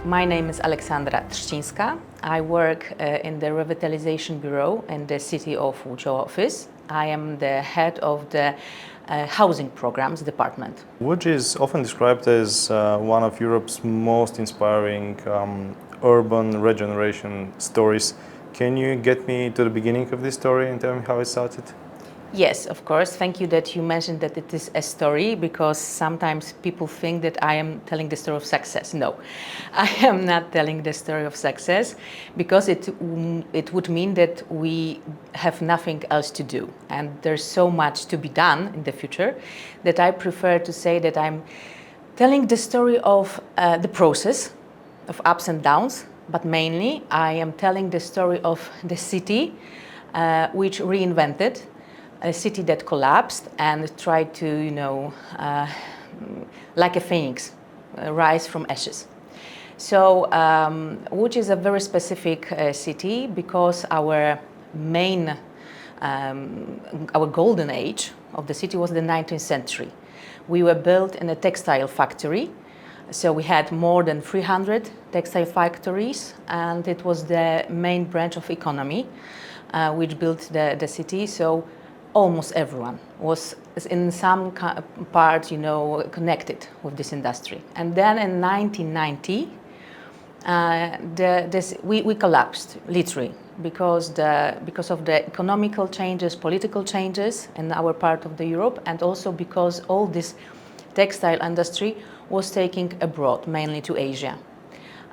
My name is Aleksandra Trzcinska. I work in the Revitalization Bureau in the City of Łódź office. I am the head of the Housing Programs Department. Łódź is often described as one of Europe's most inspiring urban regeneration stories. Can you get me to the beginning of this story and tell me how it started? Yes, of course. Thank you that you mentioned that it is a story, because sometimes people think that I am telling the story of success. No, I am not telling the story of success, because it would mean that we have nothing else to do. And there's so much to be done in the future that I prefer to say that I'm telling the story of the process of ups and downs, but mainly I am telling the story of the city which reinvented, a city that collapsed and tried to, like a phoenix, rise from ashes. So Łódź is a very specific city, because our golden age of the city was the 19th century. We were built in a textile factory. So we had more than 300 textile factories, and it was the main branch of economy which built the city. So almost everyone was in some part, connected with this industry. And then in 1990, we collapsed, literally, because of the economical changes, political changes in our part of the Europe, and also because all this textile industry was taken abroad, mainly to Asia.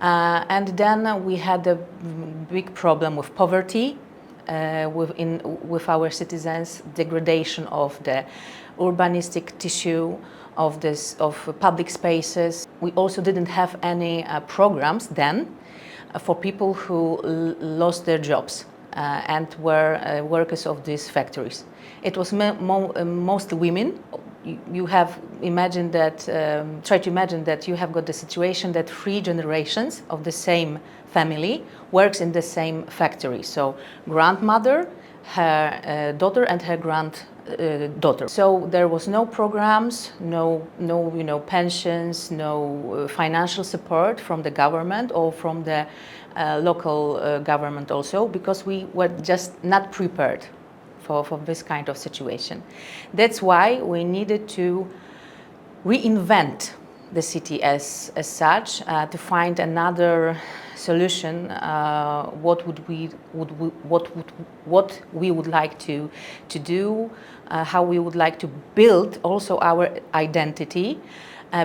And then we had a big problem with poverty, with our citizens, degradation of the urbanistic tissue, of public spaces. We also didn't have any programs then for people who lost their jobs and were workers of these factories. It was mostly women. You have imagined that, try to imagine that you have got the situation that 3 generations of the same family works in the same factory. So grandmother, her daughter, and her granddaughter. So there was no programs, no pensions, no financial support from the government or from the local government also, because we were just not prepared for this kind of situation. That's why we needed to reinvent the city as such, to find another solution. What we would like to do, how we would like to build also our identity,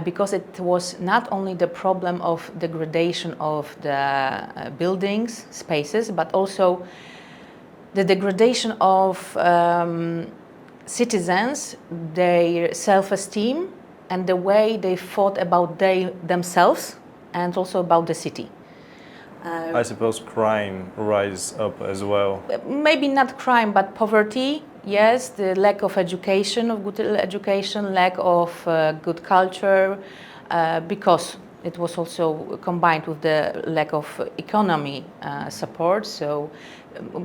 because it was not only the problem of degradation of the buildings, spaces, but also the degradation of citizens, their self-esteem, and the way they thought about themselves and also about the city. I suppose crime rise up as well. Maybe not crime, but poverty, yes, the lack of education, of good education, lack of good culture, because it was also combined with the lack of economy support. So,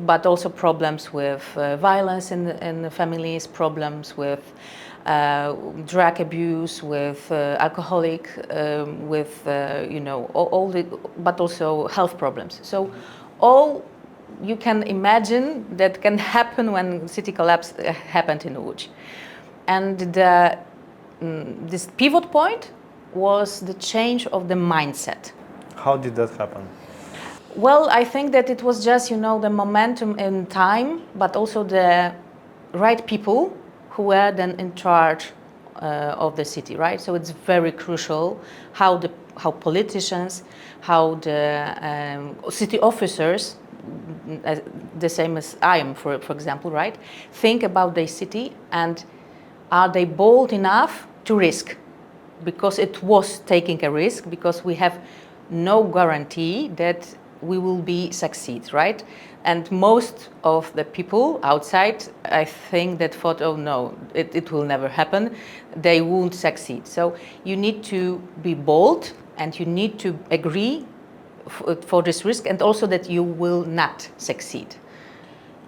but also problems with violence in the families, problems with drug abuse, with alcoholic, with all the, but also health problems. So, all you can imagine that can happen when city collapse happened in Łódź, and this pivot point was the change of the mindset. How did that happen? Well, I think that it was just, the momentum in time, but also the right people who were then in charge of the city, right? So it's very crucial how politicians, how the city officers, the same as I am, for example, right, think about their city, and are they bold enough to risk? Because it was taking a risk, because we have no guarantee that we will succeed, right? And most of the people outside, I think, that thought, oh no, it will never happen, they won't succeed. So you need to be bold, and you need to agree for this risk, and also that you will not succeed.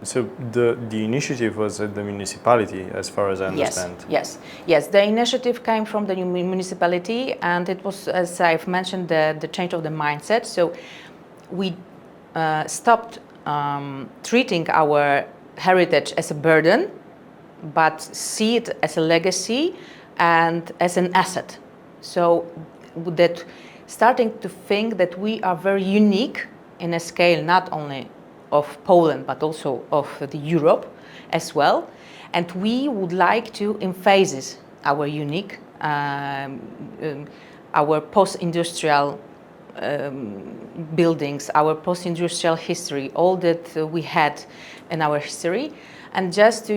So the initiative was at the municipality, as far as I understand. Yes. The initiative came from the municipality, and it was, as I've mentioned, the change of the mindset. So we stopped treating our heritage as a burden, but see it as a legacy and as an asset. So that starting to think that we are very unique in a scale not only of Poland but also of the Europe as well, and we would like to emphasize our unique, our post-industrial buildings, our post-industrial history, all that we had in our history, and just to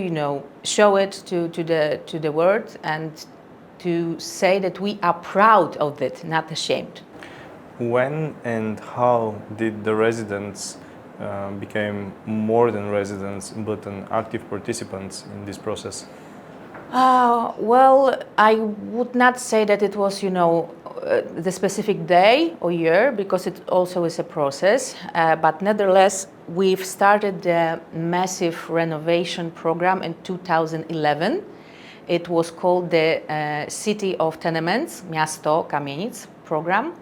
show it to the world and to say that we are proud of it, not ashamed. When and how did the residents became more than residents but an active participants in this process? Well, I would not say that it was, the specific day or year, because it also is a process. But nevertheless, we've started the massive renovation program in 2011. It was called the City of Tenements, Miasto Kamienic program.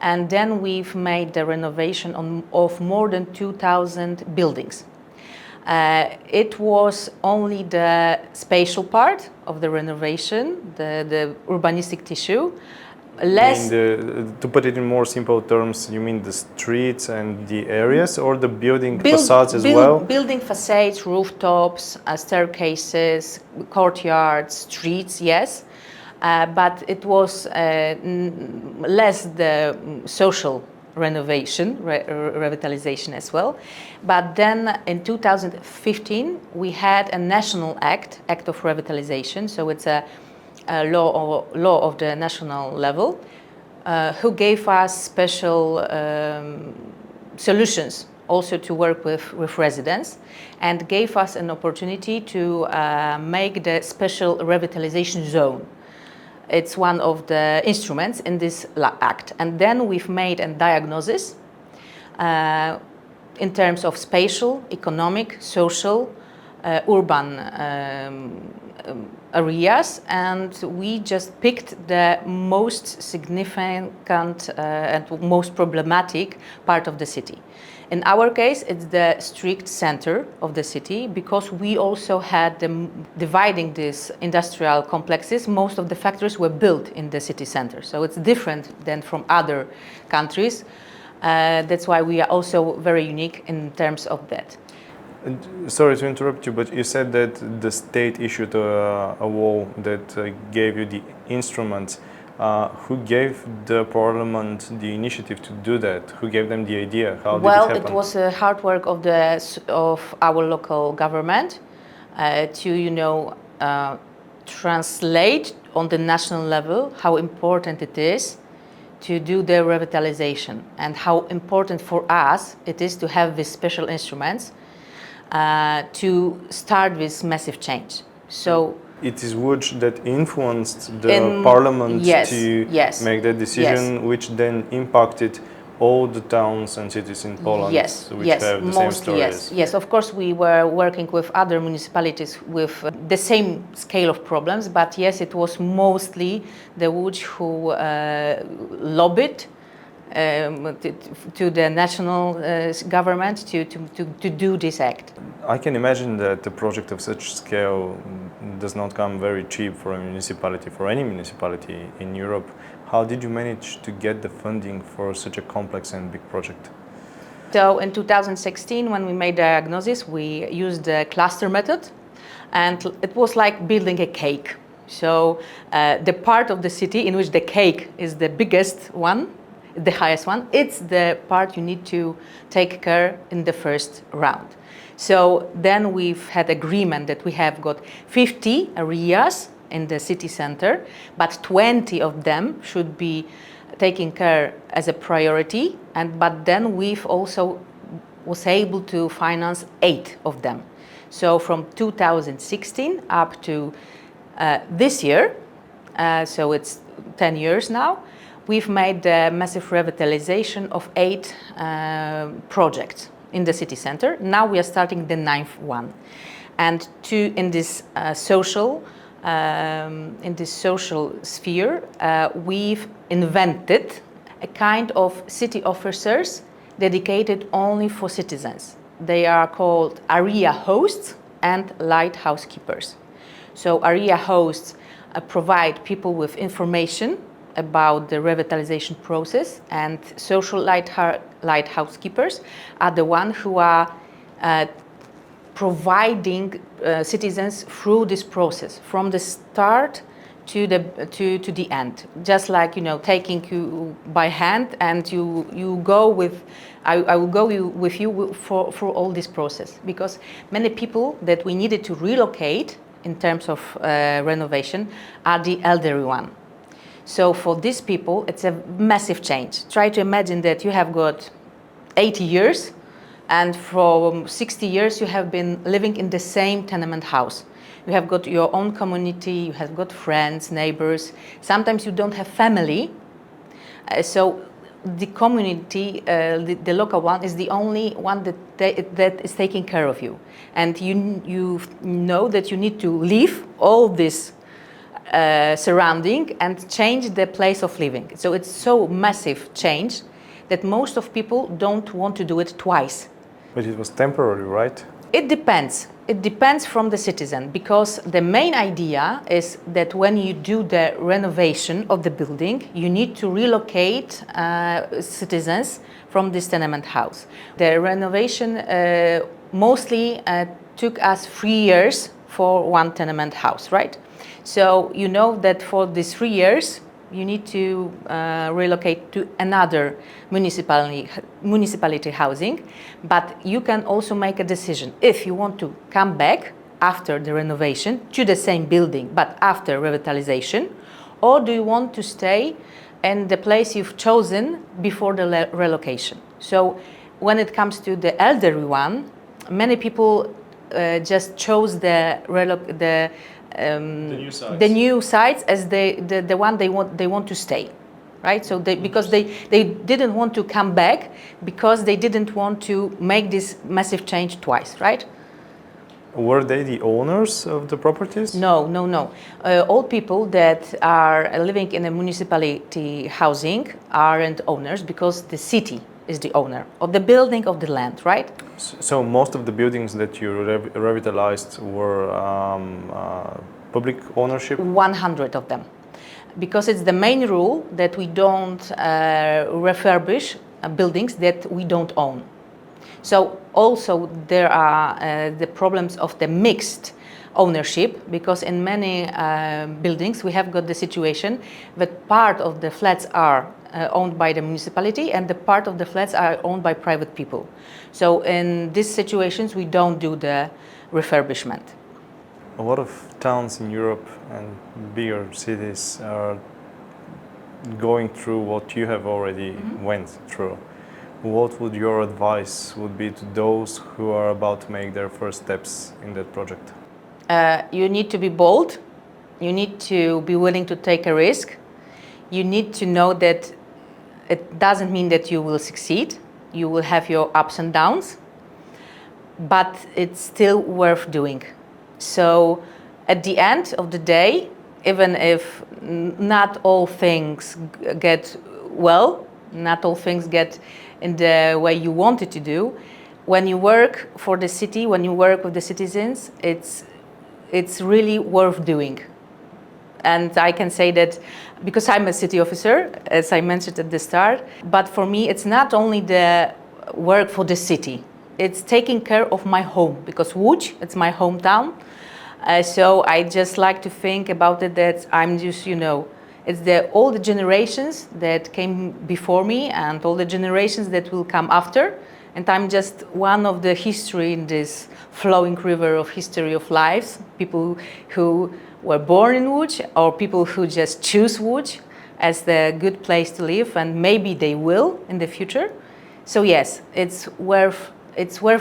And then we've made the renovation of more than 2,000 buildings. It was only the spatial part of the renovation, the urbanistic tissue. To put it in more simple terms, you mean the streets and the areas, or the building facades as well? Building facades, rooftops, staircases, courtyards, streets, yes. But it was less the social renovation, revitalization as well. But then in 2015, we had a national act of revitalization. So it's a law of the national level, who gave us special solutions also to work with residents, and gave us an opportunity to make the special revitalization zone. It's one of the instruments in this act. And then we've made a diagnosis in terms of spatial, economic, social, urban areas, and we just picked the most significant and most problematic part of the city. In our case, it's the strict center of the city, because we also had dividing these industrial complexes. Most of the factories were built in the city center, so it's different than from other countries. That's why we are also very unique in terms of that. Sorry to interrupt you, but you said that the state issued a law that gave you the instruments. Who gave the parliament the initiative to do that? Who gave them the idea? How did it happen? Well, it was a hard work of our local government to translate on the national level how important it is to do the revitalization, and how important for us it is to have these special instruments to start this massive change. So it is which that influenced the parliament to make that decision, which then impacted all the towns and cities in Poland, which have the same stories. Yes, of course we were working with other municipalities with the same scale of problems, but yes, it was mostly the Łódź who lobbied to the national government to do this act. I can imagine that a project of such scale does not come very cheap for a municipality, for any municipality in Europe. How did you manage to get the funding for such a complex and big project? So in 2016, when we made the diagnosis, we used the cluster method, and it was like building a cake. So the part of the city in which the cake is the biggest one, the highest one, it's the part you need to take care in the first round. So then we've had agreement that we have got 50 areas in the city center, but 20 of them should be taken care as a priority, but then we've also was able to finance 8 of them. So from 2016 up to this year, so it's 10 years now, we've made the massive revitalization of 8 projects. in the city center. Now we are starting the 9th one. And in this social sphere, we've invented a kind of city officers dedicated only for citizens. They are called area hosts and lighthouse keepers. So area hosts provide people with information about the revitalization process, and social lighthouse keepers are the ones who are providing citizens through this process from the start to the end. Just like, taking you by hand and you go with, I will go with you for all this process, because many people that we needed to relocate in terms of renovation are the elderly one. So for these people, it's a massive change. Try to imagine that you have got 80 years, and for 60 years you have been living in the same tenement house. You have got your own community, you have got friends, neighbors. Sometimes you don't have family. So the community, the local one, is the only one that is taking care of you. And you know that you need to leave all this surrounding and change the place of living. So it's so massive change that most of people don't want to do it twice. But it was temporary, right? It depends. It depends from the citizen, because the main idea is that when you do the renovation of the building, you need to relocate citizens from this tenement house. The renovation mostly took us 3 years for one tenement house, right? So you know that for these 3 years, you need to relocate to another municipality housing, but you can also make a decision if you want to come back after the renovation to the same building, but after revitalization, or do you want to stay in the place you've chosen before the relocation. So when it comes to the elderly one, many people just chose the new sites as the one they want to stay, right? So because they didn't want to come back, because they didn't want to make this massive change twice, right? Were they the owners of the properties? No. All people that are living in a municipality housing aren't owners, because the city is the owner of the building, of the land, right? So most of the buildings that you revitalized were public ownership? 100 of them. Because it's the main rule that we don't refurbish buildings that we don't own. So also there are the problems of the mixed ownership, because in many buildings we have got the situation that part of the flats are owned by the municipality and the part of the flats are owned by private people. So in these situations we don't do the refurbishment. A lot of towns in Europe and bigger cities are going through what you have already went through. What would your advice would be to those who are about to make their first steps in that project? You need to be bold. You need to be willing to take a risk. You need to know that it doesn't mean that you will succeed. You will have your ups and downs, but it's still worth doing. So at the end of the day, even if not all things get well, not all things get in the way you wanted to do, when you work for the city, when you work with the citizens, it's really worth doing. And I can say that because I'm a city officer, as I mentioned at the start, but for me it's not only the work for the city, it's taking care of my home, because Łódź, it's my hometown. So I just like to think about it that I'm just, it's all the generations that came before me and all the generations that will come after. And I'm just one of the history in this flowing river of history of lives, people who were born in Łódź or people who just choose Łódź as the good place to live, and maybe they will in the future. So yes, it's worth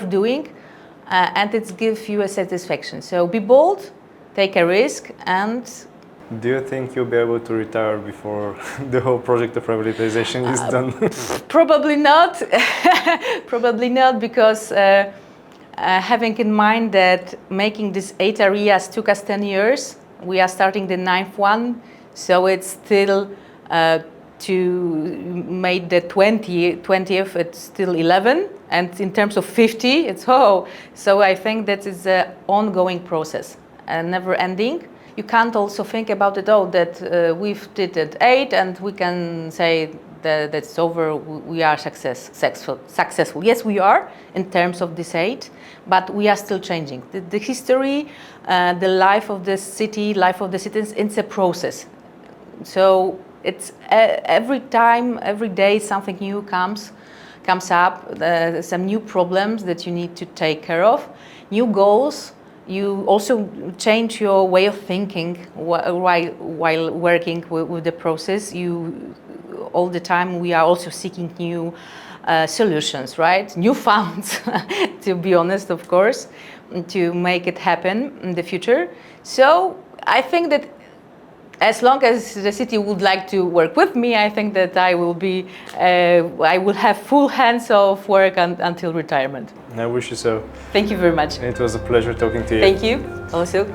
doing, and it gives you a satisfaction. So be bold, take a risk, and Do you think you'll be able to retire before the whole project of revitalization is done? Probably not. Probably not, because having in mind that making these 8 areas took us 10 years, we are starting the 9th one, so it's still to make the 20th, it's still 11, and in terms of 50, it's so I think that is an ongoing process, never ending. You can't also think about it, that we've did it 8 and we can say that it's over, we are successful. Yes, we are in terms of this 8, but we are still changing. The history, the life of the city, life of the citizens, it's a process. So it's every time, every day something new comes up, some new problems that you need to take care of, new goals. You also change your way of thinking while working with the process. All the time we are also seeking new solutions, right? New funds, to be honest, of course, to make it happen in the future. So I think that as long as the city would like to work with me, I think that I will have full hands of work until retirement. I wish you so. Thank you very much. It was a pleasure talking to you. Thank you also.